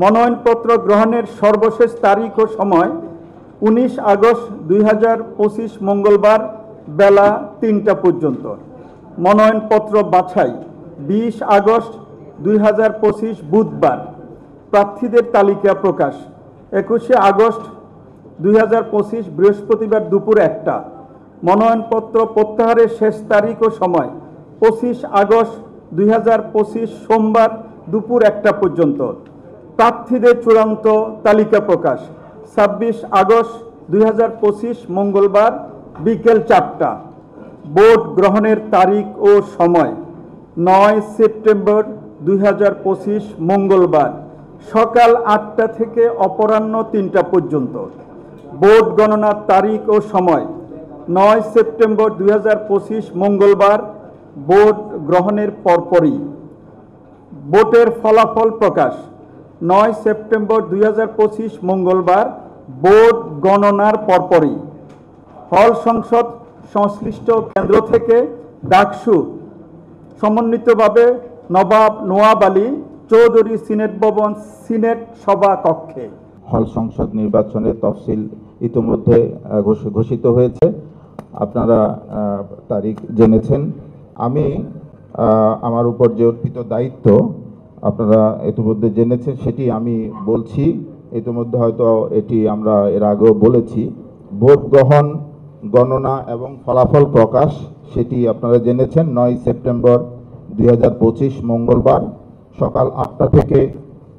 মনোনয়নপত্র গ্রহণের সর্বশেষ তারিখ ও সময় 19 আগস্ট 2025 মঙ্গলবার বেলা 3টা পর্যন্ত। মনোনয়নপত্র বাছাই 20 আগস্ট 2025 বুধবার। প্রার্থীদের তালিকা প্রকাশ 21 আগস্ট 2025 বৃহস্পতিবার দুপুর 1টা। মনোনয়নপত্র প্রত্যাহারের শেষ তারিখ ও সময় 25 আগস্ট 2025 সোমবার দুপুর 1টা পর্যন্ত। প্রার্থীদের চূড়ান্ত তালিকা প্রকাশ 26 আগস্ট 2025 মঙ্গলবার বিকেল 4টা। ভোট গ্রহণের তারিখ ও সময় 9 সেপ্টেম্বর 2025 মঙ্গলবার সকাল 8টা থেকে অপরাহ্ন 3টা পর্যন্ত। ভোট গণনার তারিখ ও সময় 9 সেপ্টেম্বর 2025 মঙ্গলবার ভোট গ্রহণের পরপরই। ভোটের ফলাফল প্রকাশ 9 সেপ্টেম্বর 2025 মঙ্গলবার ভোট গণনার পরপরই। হল সংসদ সংশ্লিষ্ট কেন্দ্র থেকে ডাকসু সমন্বিতভাবে নবাব নওয়াব আলী চৌধুরী সিনেট ভবন সিনেট সভা কক্ষে। হল সংসদ নির্বাচনের তফসিল ইতিমধ্যে ঘোষিত হয়েছে, আপনারা তারিখ জেনেছেন। আমি আমার উপর যে অর্পিত দায়িত্ব আপনারা ইতিমধ্যে জেনেছেন, সেটি আমি বলছি। ইতিমধ্যে হয়তো এটি আমরা এর আগেও বলেছি। ভোট গ্রহণ, গণনা এবং ফলাফল প্রকাশ সেটি আপনারা জেনেছেন। 9 সেপ্টেম্বর 2025 মঙ্গলবার সকাল 8টা থেকে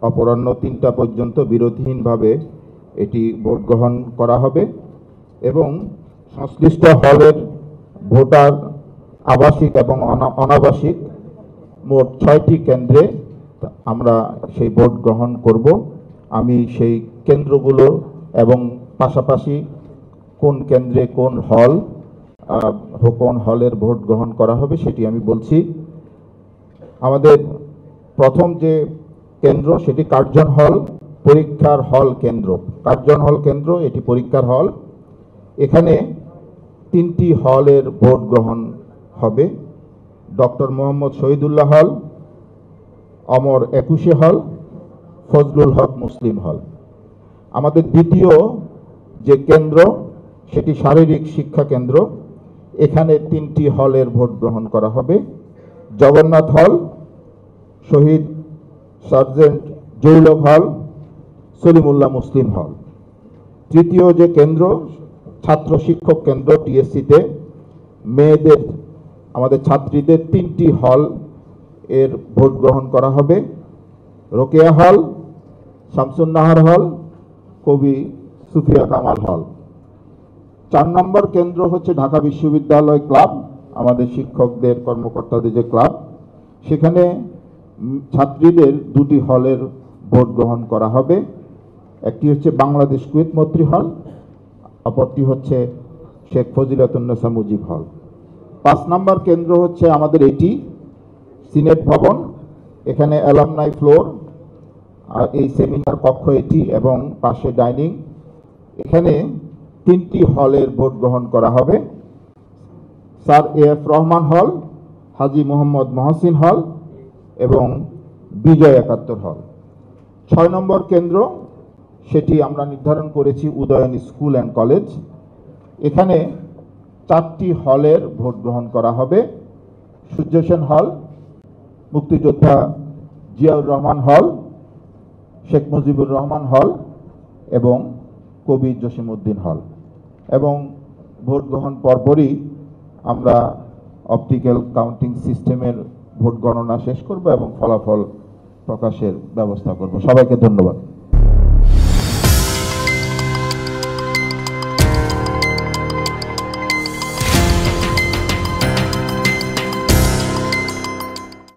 অপরাহ্ন 3টা পর্যন্ত বিরতিহীনভাবে এটি ভোট গ্রহণ করা হবে এবং সংশ্লিষ্ট হলের ভোটার আবাসিক এবং অনাবাসিক মোট 6টি কেন্দ্রে আমরা সেই ভোট গ্রহণ করব। আমি সেই কেন্দ্রগুলো এবং পাশাপাশি কোন কেন্দ্রে কোন হলের ভোট গ্রহণ করা হবে সেটি আমি বলছি। আমাদের প্রথম যে কেন্দ্র সেটি কার্জন হল, পরীক্ষার হল কেন্দ্র। কার্জন হল কেন্দ্র, এটি পরীক্ষার হল। এখানে 3টি হলের ভোট গ্রহণ হবে। ডক্টর মোহাম্মদ শহীদুল্লাহ হল, অমর 21 হল, ফজলুল হক মুসলিম হল। আমাদের দ্বিতীয় যে কেন্দ্র সেটি শারীরিক শিক্ষা কেন্দ্র। এখানে 3টি হলের ভোট গ্রহণ করা হবে। জগন্নাথ হল, শহীদ সার্জেন্ট জৌলভ হল, সলিমুল্লাহ মুসলিম হল। তৃতীয় যে কেন্দ্র ছাত্র শিক্ষক কেন্দ্র টিএসসিতে মেয়েদের আমাদের ছাত্রীদের 3টি হল এর ভোট গ্রহণ করা হবে। রোকেয়া হল, শামসুন্নাহার হল, কবি সুফিয়া কামাল হল। 4 নম্বর কেন্দ্র হচ্ছে ঢাকা বিশ্ববিদ্যালয় ক্লাব, আমাদের শিক্ষকদের কর্মকর্তাদের যে ক্লাব। সেখানে ছাত্রীদের 2টি হলের ভোট গ্রহণ করা হবে। একটি হচ্ছে বাংলাদেশ কুয়েত মৈত্রী হল, অপরটি হচ্ছে শেখ ফজিলাতুন্নেসা মুজিব হল। 5 নম্বর কেন্দ্র হচ্ছে আমাদের এটি সিনেট ভবন। এখানে অ্যালামনাই ফ্লোর, আর এই সেমিনার কক্ষ এটি এবং পাশে ডাইনিং। এখানে 3টি হলের ভোট গ্রহণ করা হবে। স্যার এএফ রহমান হল, হাজী মোহাম্মদ মহসিন হল এবং বিজয় 71 হল। 6 নম্বর কেন্দ্র সেটি আমরা নির্ধারণ করেছি উদয়ন স্কুল অ্যান্ড কলেজ। এখানে 4টি হলের ভোট গ্রহণ করা হবে। সূর্য সেন হল, মুক্তিযোদ্ধা জিয়াউর রহমান হল, শেখ মুজিবুর রহমান হল এবং কবি জসিমউদ্দিন হল। এবং ভোট গ্রহণ পরপরই আমরা অপটিক্যাল কাউন্টিং সিস্টেমের ভোট গণনা শেষ করব এবং ফলাফল প্রকাশের ব্যবস্থা করব। সবাইকে ধন্যবাদ।